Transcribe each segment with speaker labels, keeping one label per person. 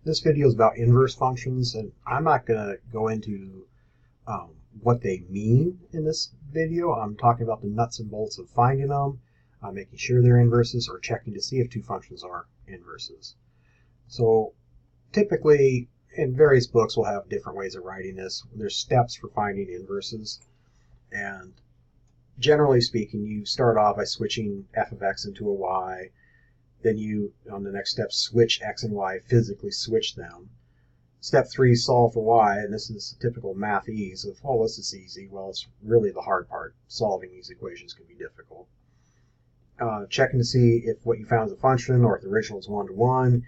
Speaker 1: This video is about inverse functions, and I'm not going to go into what they mean in this video. I'm talking about the nuts and bolts of finding them, making sure they're inverses, or checking to see if two functions are inverses. So typically, in various books, we'll have different ways of writing this. There's steps for finding inverses, and generally speaking, you start off by switching f of x into a y. Then you, on the next step, switch x and y, physically switch them. Step 3, solve for y, and this is typical math ease of, oh, this is easy. Well, it's really the hard part. Solving these equations can be difficult. Checking to see if what you found is a function or if the original is one-to-one.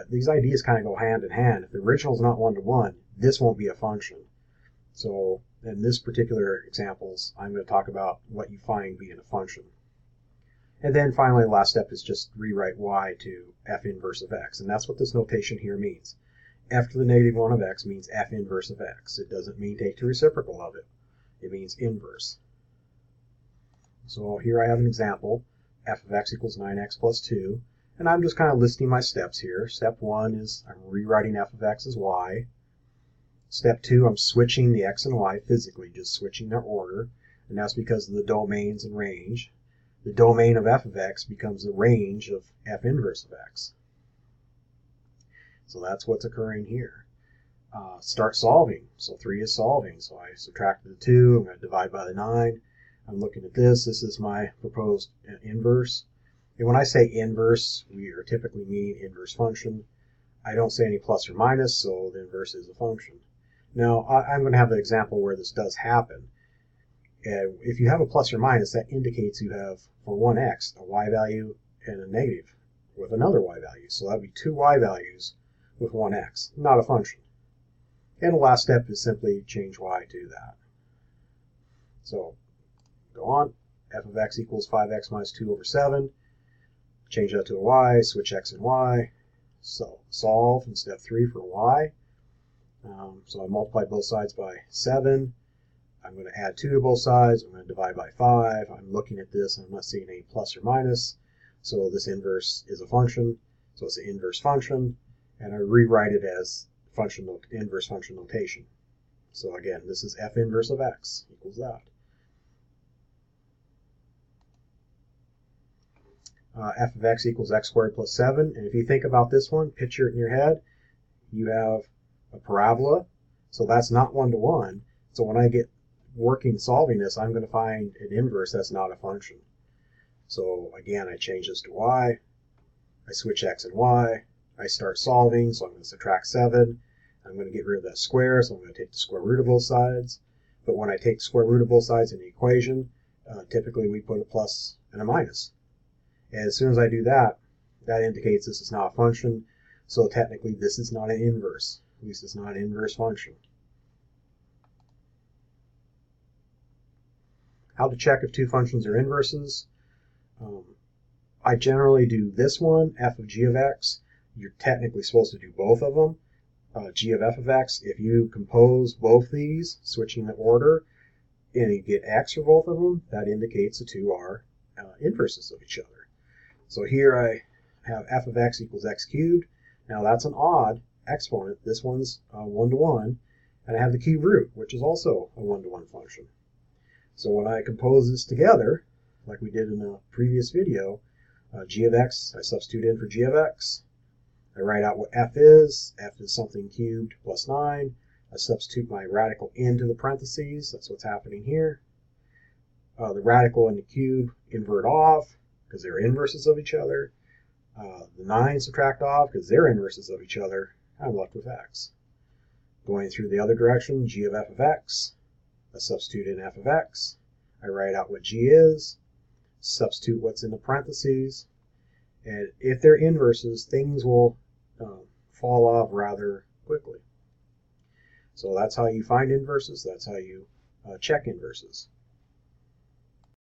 Speaker 1: These ideas kind of go hand in hand. If the original is not one-to-one, this won't be a function. So in this particular examples, I'm going to talk about what you find being a function. And then finally, the last step is just rewrite y to f inverse of x. And that's what this notation here means. F to the negative 1 of x means f inverse of x. It doesn't mean take the reciprocal of it. It means inverse. So here I have an example. F of x equals 9x plus 2. And I'm just kind of listing my steps here. Step 1 is I'm rewriting f of x as y. Step 2, I'm switching the x and y physically, just switching their order. And that's because of the domains and range. The domain of f of x becomes the range of f inverse of x. So that's what's occurring here. Start solving. So 3 is solving. So I subtracted the 2. I'm going to divide by the 9. I'm looking at this. This is my proposed inverse. And when I say inverse, we are typically meaning inverse function. I don't say any plus or minus, so the inverse is a function. Now, I'm going to have an example where this does happen. If you have a plus or minus, that indicates you have, for one x, a y value and a negative with another y value. So that would be two y values with one x, not a function. And the last step is simply change y to that. So go on, f of x equals 5x minus 2 over 7. Change that to a y, switch x and y. So solve in step 3 for y. So I multiply both sides by 7. I'm going to add 2 to both sides. I'm going to divide by 5. I'm looking at this. I'm not seeing any plus or minus. So this inverse is a function. So it's an inverse function. And I rewrite it as inverse function notation. So again, this is f inverse of x equals that. F of x equals x squared plus 7. And if you think about this one, picture it in your head. You have a parabola. So that's not one-to-one. So when I get solving this, I'm going to find an inverse that's not a function. So again, I change this to y. I switch x and y. I start solving, so I'm going to subtract 7. I'm going to get rid of that square, so I'm going to take the square root of both sides. But when I take the square root of both sides in the equation, typically we put a plus and a minus. And as soon as I do that, that indicates this is not a function. So technically this is not an inverse. At least it's not an inverse function. How to check if two functions are inverses. I generally do this one, f of g of x. You're technically supposed to do both of them. G of f of x, if you compose both these, switching the order, and you get x for both of them, that indicates the two are inverses of each other. So here I have f of x equals x cubed. Now that's an odd exponent. This one's one-to-one. And I have the cube root, which is also a one-to-one function. So when I compose this together, like we did in the previous video, g of x, I substitute in for g of x. I write out what f is. F is something cubed plus 9. I substitute my radical into the parentheses. That's what's happening here. The radical and the cube invert off because they're inverses of each other. The 9 subtract off because they're inverses of each other. I'm left with x. Going through the other direction, g of f of x. I substitute in f of x. I write out what g is. Substitute what's in the parentheses. And if they're inverses, things will fall off rather quickly. So that's how you find inverses. That's how you check inverses.